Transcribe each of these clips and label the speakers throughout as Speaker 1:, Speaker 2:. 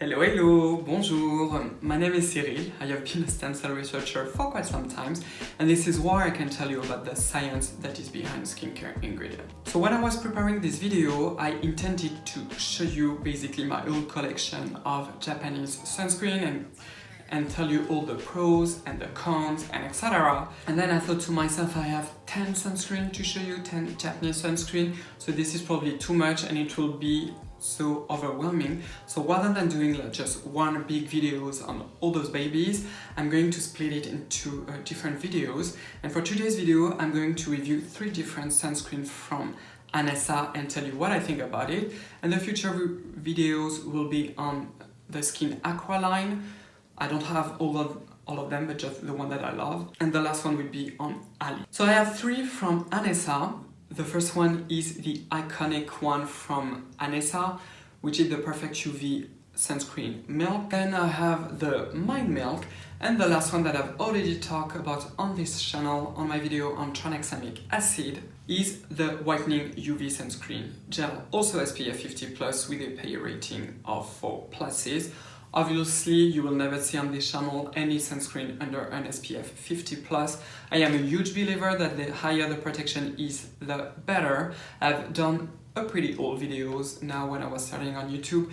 Speaker 1: Hello, hello, bonjour. My name is Cyril. I have been a stem cell researcher for quite some time, and this is why I can tell you about the science that is behind skincare ingredients. So when I was preparing this video, I intended to show you basically my whole collection of Japanese sunscreen and tell you all the pros and the cons and etc. And then I thought to myself, I have 10 sunscreen to show you, 10 Japanese sunscreen, so this is probably too much and it will be so overwhelming. So rather than doing just one big videos on all those babies, I'm going to split it into different videos. And for today's video, I'm going to review 3 different sunscreen from Anessa and tell you what I think about it. And the future videos will be on the Skin Aqua line. I don't have all of them, but just the one that I love. And the last one will be on Ali. So I have 3 from Anessa. The first one is the iconic one from Anessa, which is the Perfect UV Sunscreen Milk. Then I have the Mind Milk, and the last one that I've already talked about on this channel on my video on tranexamic acid is the Whitening Uv Sunscreen Gel, also SPF 50+ with a PA rating of 4+. Obviously, you will never see on this channel any sunscreen under an SPF 50+. I am a huge believer that the higher the protection is, the better. I've done a pretty old videos now when I was starting on YouTube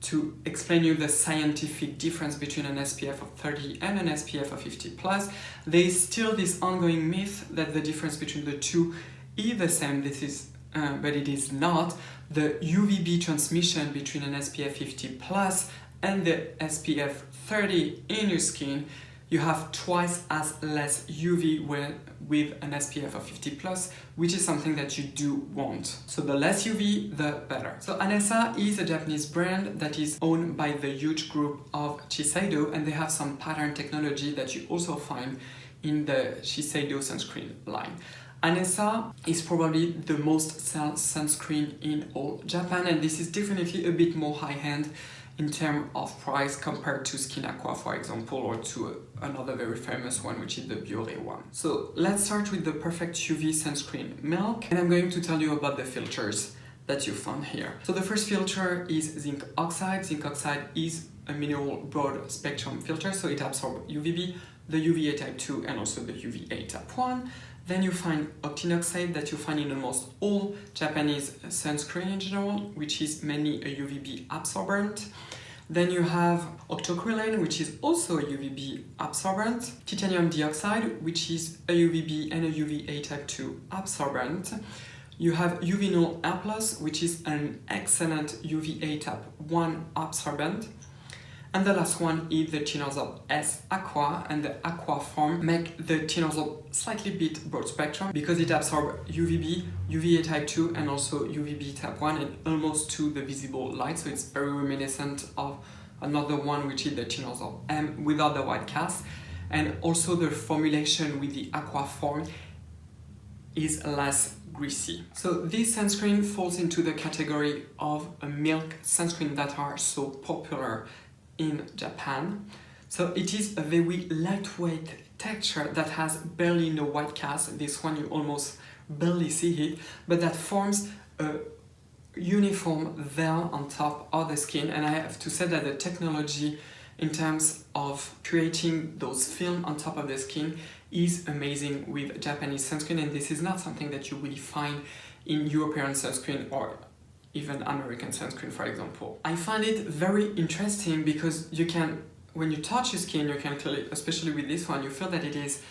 Speaker 1: to explain you the scientific difference between an SPF of 30 and an SPF of 50+. There is still this ongoing myth that the difference between the two is the same. But it is not. The UVB transmission between an SPF 50+ and the SPF 30 in your skin, you have twice as less UV with an SPF of 50+, which is something that you do want. So the less UV, the better. So Anessa is a Japanese brand that is owned by the huge group of Shiseido, and they have some pattern technology that you also find in the Shiseido sunscreen line. Anessa is probably the most sold sunscreen in all Japan, and this is definitely a bit more high-end in terms of price compared to Skin Aqua, for example, or to another very famous one, which is the Biore one. So let's start with the Perfect UV Sunscreen Milk, and I'm going to tell you about the filters that you found here. So the first filter is Zinc Oxide. Zinc Oxide is a mineral broad spectrum filter, so it absorbs UVB, the UVA type 2 and also the UVA type 1. Then you find octinoxide that you find in almost all Japanese sunscreen in general, which is mainly a UVB absorbent. Then you have octocrylene, which is also a UVB absorbent. Titanium dioxide, which is a UVB and a UVA type 2 absorbent. You have Uvinol A+, which is an excellent UVA type 1 absorbent. And the last one is the Tinosorb S Aqua, and the Aqua form make the Tinosorb slightly bit broad spectrum because it absorbs UVB, UVA type 2 and also UVB type 1 and almost to the visible light, so it's very reminiscent of another one which is the Tinosorb M without the white cast. And also the formulation with the Aqua form is less greasy. So this sunscreen falls into the category of a milk sunscreen that are so popular in Japan. So it is a very lightweight texture that has barely no white cast. This one you almost barely see it, but that forms a uniform veil on top of the skin. And I have to say that the technology in terms of creating those film on top of the skin is amazing with Japanese sunscreen, and this is not something that you will find in European sunscreen or even American sunscreen, for example. I find it very interesting because you can, when you touch your skin, you can clearly, especially with this one, you feel that it is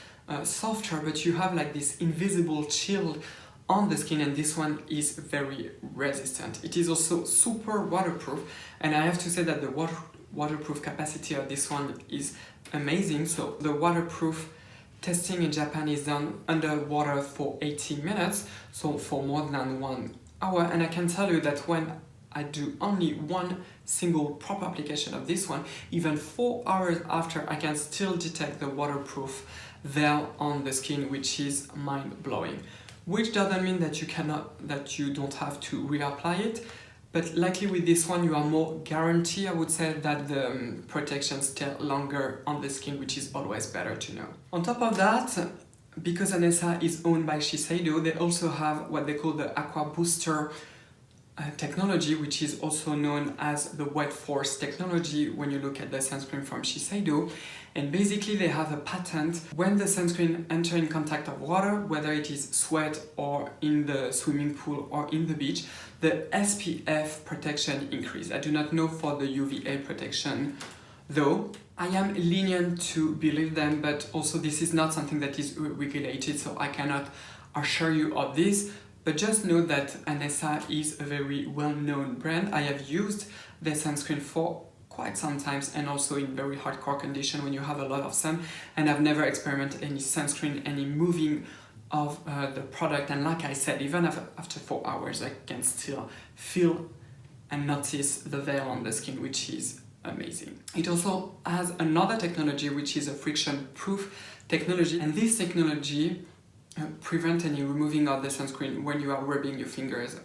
Speaker 1: softer, but you have like this invisible chill on the skin, and this one is very resistant. It is also super waterproof, and I have to say that the waterproof capacity of this one is amazing. So the waterproof testing in Japan is done underwater for 80 minutes, so for more than 1 hour, and I can tell you that when I do only one single proper application of this one, even 4 hours after, I can still detect the waterproof veil on the skin, which is mind-blowing. Which doesn't mean that you don't have to reapply it, but likely with this one you are more guaranteed, I would say, that the protection stays longer on the skin, which is always better to know. On top of that, because Anessa is owned by Shiseido, they also have what they call the Aqua Booster technology, which is also known as the wet force technology when you look at the sunscreen from Shiseido. And basically they have a patent when the sunscreen enter in contact of water, whether it is sweat or in the swimming pool or in the beach, the SPF protection increase. I do not know for the UVA protection though. I am lenient to believe them, but also this is not something that is regulated, so I cannot assure you of this. But just know that Anessa is a very well-known brand. I have used their sunscreen for quite some times, and also in very hardcore condition when you have a lot of sun, and I've never experimented any sunscreen, any moving of the product. And like I said, even after 4 hours I can still feel and notice the veil on the skin, which is amazing. It also has another technology which is a friction-proof technology, and this technology prevent any removing of the sunscreen when you are rubbing your fingers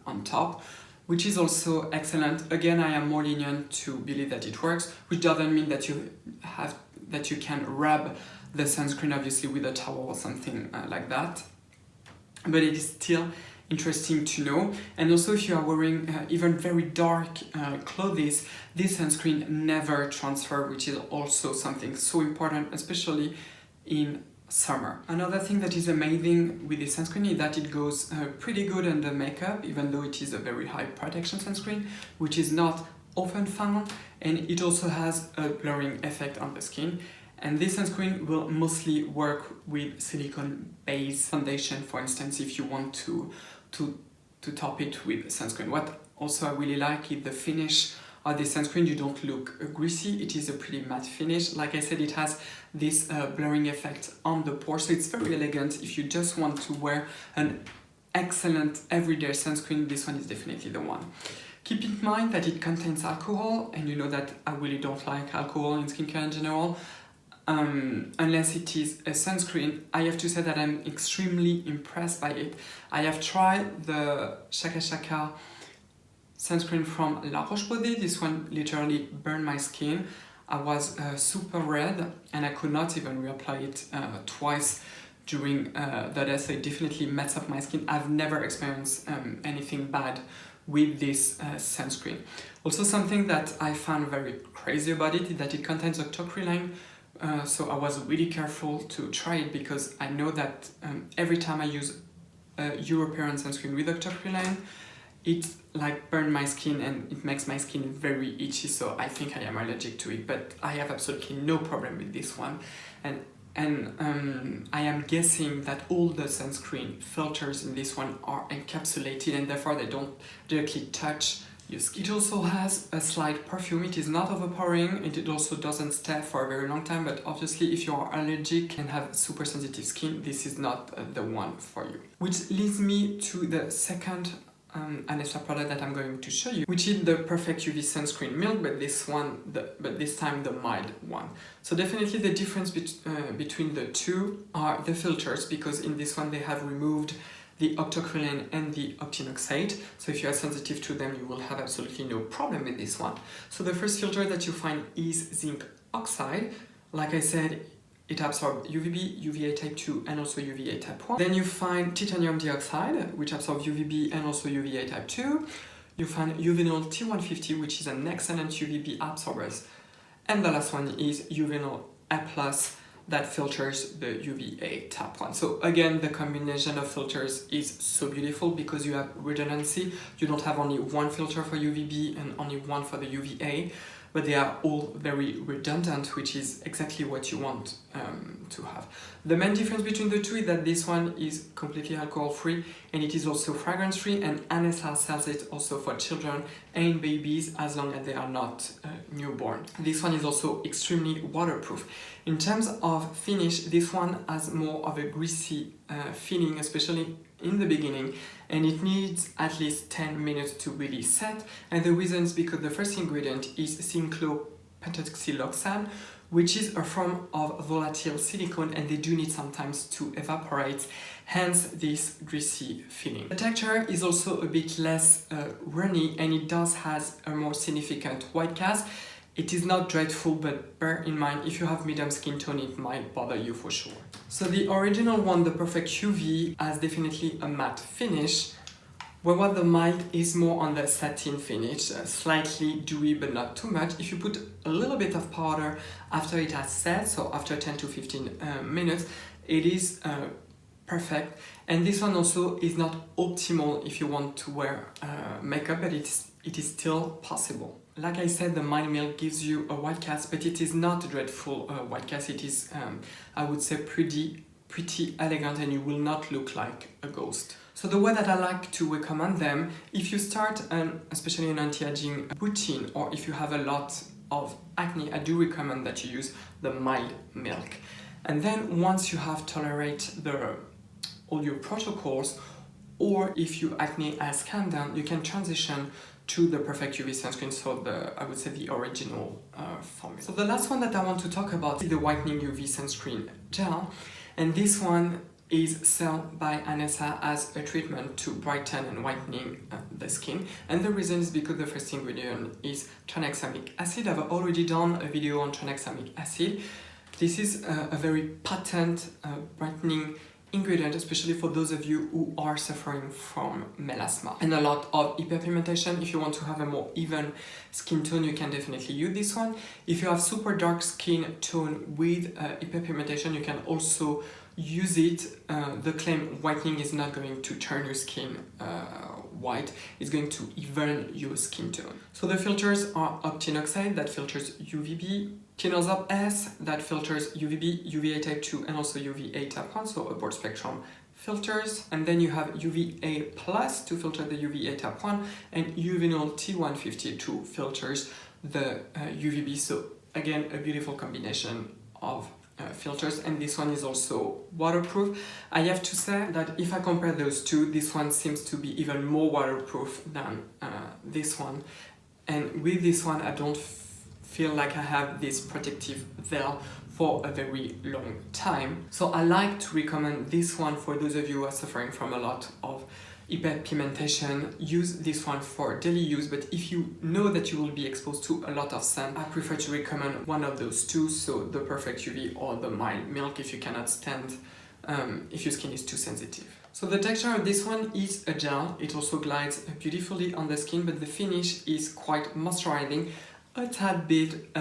Speaker 1: on top, which is also excellent. Again, I am more lenient to believe that it works, which doesn't mean that you can rub the sunscreen obviously with a towel or something like that, but it is still interesting to know. And also if you are wearing even very dark clothes, this sunscreen never transfer, which is also something so important, especially in summer. Another thing that is amazing with this sunscreen is that it goes pretty good under makeup, even though it is a very high protection sunscreen, which is not often found, and it also has a blurring effect on the skin. And this sunscreen will mostly work with silicone-based foundation, for instance, if you want to top it with sunscreen. What also I really like is the finish of the sunscreen. You don't look greasy, it is a pretty matte finish. Like I said, it has this blurring effect on the pores, so it's very elegant. If you just want to wear an excellent everyday sunscreen, this one is definitely the one. Keep in mind that it contains alcohol, and you know that I really don't like alcohol in skincare in general. Unless it is a sunscreen. I have to say that I'm extremely impressed by it. I have tried the Shaka Shaka sunscreen from La Roche-Posay. This one literally burned my skin. I was super red, and I could not even reapply it twice during the day, so it definitely messed up my skin. I've never experienced anything bad with this sunscreen. Also, something that I found very crazy about it is that it contains octocrylene. So I was really careful to try it, because I know that every time I use a European sunscreen with octocrylene, it like burns my skin and it makes my skin very itchy, so I think I am allergic to it, but I have absolutely no problem with this one. And I am guessing that all the sunscreen filters in this one are encapsulated, and therefore they don't directly touch your skin. It also has a slight perfume. It is not overpowering, and it also doesn't stay for a very long time, but obviously if you are allergic and have super sensitive skin, this is not the one for you. Which leads me to the second Anessa product that I'm going to show you, which is the Perfect UV Sunscreen Milk, but this time the mild one. So definitely the difference between the two are the filters, because in this one they have removed the octocrylene and the octinoxate, so if you are sensitive to them, you will have absolutely no problem with this one. So the first filter that you find is Zinc Oxide. Like I said, it absorbs UVB, UVA type 2, and also UVA type 1. Then you find titanium dioxide, which absorbs UVB and also UVA type 2. You find Uvinol T150, which is an excellent UVB absorber. And the last one is Uvinol A+, that filters the UVA type 1. So again, the combination of filters is so beautiful because you have redundancy. You don't have only one filter for UVB and only one for the UVA, but they are all very redundant, which is exactly what you want to have. The main difference between the two is that this one is completely alcohol-free, and it is also fragrance-free, and Anessa sells it also for children and babies as long as they are not newborn. This one is also extremely waterproof. In terms of finish, this one has more of a greasy feeling, especially in the beginning, and it needs at least 10 minutes to really set. And the reason is because the first ingredient is cyclopentasiloxane, which is a form of volatile silicone, and they do need sometimes to evaporate, hence this greasy feeling. The texture is also a bit less runny, and it does has a more significant white cast. It is not dreadful, but bear in mind, if you have medium skin tone, it might bother you for sure. So the original one, the Perfect UV, has definitely a matte finish, Where the mild is more on the satin finish, slightly dewy but not too much. If you put a little bit of powder after it has set, so after 10 to 15 minutes, it is perfect. And this one also is not optimal if you want to wear makeup, but it is still possible. Like I said, the mild milk gives you a white cast, but it is not a dreadful white cast. It is, I would say, pretty elegant, and you will not look like a ghost. So the way that I like to recommend them, if you start especially an anti-aging routine, or if you have a lot of acne, I do recommend that you use the mild milk. And then once you have tolerated all your protocols, or if your acne has calmed down, you can transition to the Perfect UV sunscreen, so I would say the original formula. So the last one that I want to talk about is the Whitening UV Sunscreen Gel, and this one is sold by Anessa as a treatment to brighten and whitening the skin, and the reason is because the first ingredient is tranexamic acid. I've already done a video on tranexamic acid. This is a very potent brightening ingredient, especially for those of you who are suffering from melasma and a lot of hyperpigmentation. If you want to have a more even skin tone, you can definitely use this one. If you have super dark skin tone with hyperpigmentation, you can also use it. The claim whitening is not going to turn your skin white, it's going to even your skin tone. So the filters are Whitening Oxide that filters UVB, Tinosorb S that filters UVB, UVA type 2 and also UVA type 1, so a broad spectrum filters. And then you have UVA plus to filter the UVA type 1 and Uvinol T150 to filters the UVB. So again, a beautiful combination of filters, and this one is also waterproof. I have to say that if I compare those two, this one seems to be even more waterproof than this one, and with this one I don't feel like I have this protective veil for a very long time. So I like to recommend this one for those of you who are suffering from a lot of hyperpigmentation. Use this one for daily use, but if you know that you will be exposed to a lot of sun, I prefer to recommend one of those two, so the Perfect UV or the mild milk if you cannot stand, if your skin is too sensitive. So the texture of this one is a gel. It also glides beautifully on the skin, but the finish is quite moisturizing, a tad bit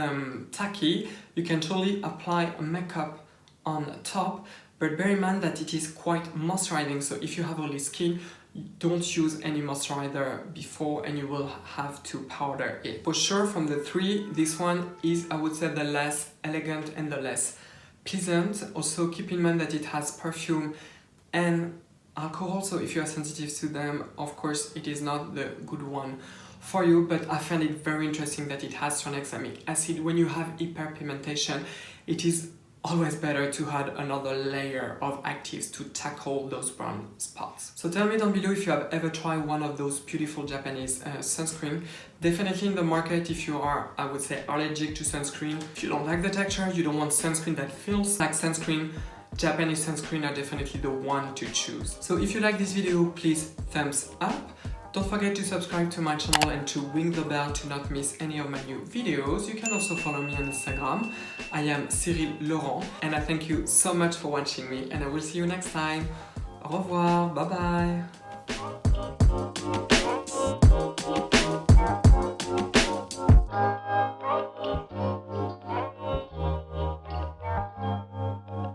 Speaker 1: tacky. You can totally apply a makeup on top, but bear in mind that it is quite moisturizing, so if you have oily skin, don't use any moisturizer before and you will have to powder it. For sure, from the three, this one is, I would say, the less elegant and the less pleasant. Also keep in mind that it has perfume and alcohol, so if you are sensitive to them, of course it is not the good one for you, but I find it very interesting that it has tranexamic acid. When you have hyperpigmentation, it is always better to add another layer of actives to tackle those brown spots. So tell me down below if you have ever tried one of those beautiful Japanese sunscreen. Definitely in the market if you are, I would say, allergic to sunscreen. If you don't like the texture, you don't want sunscreen that feels like sunscreen, Japanese sunscreen are definitely the one to choose. So if you like this video, please thumbs up. Don't forget to subscribe to my channel and to ring the bell to not miss any of my new videos. You can also follow me on Instagram. I am Cyril Laurent, and I thank you so much for watching me, and I will see you next time. Au revoir, bye bye.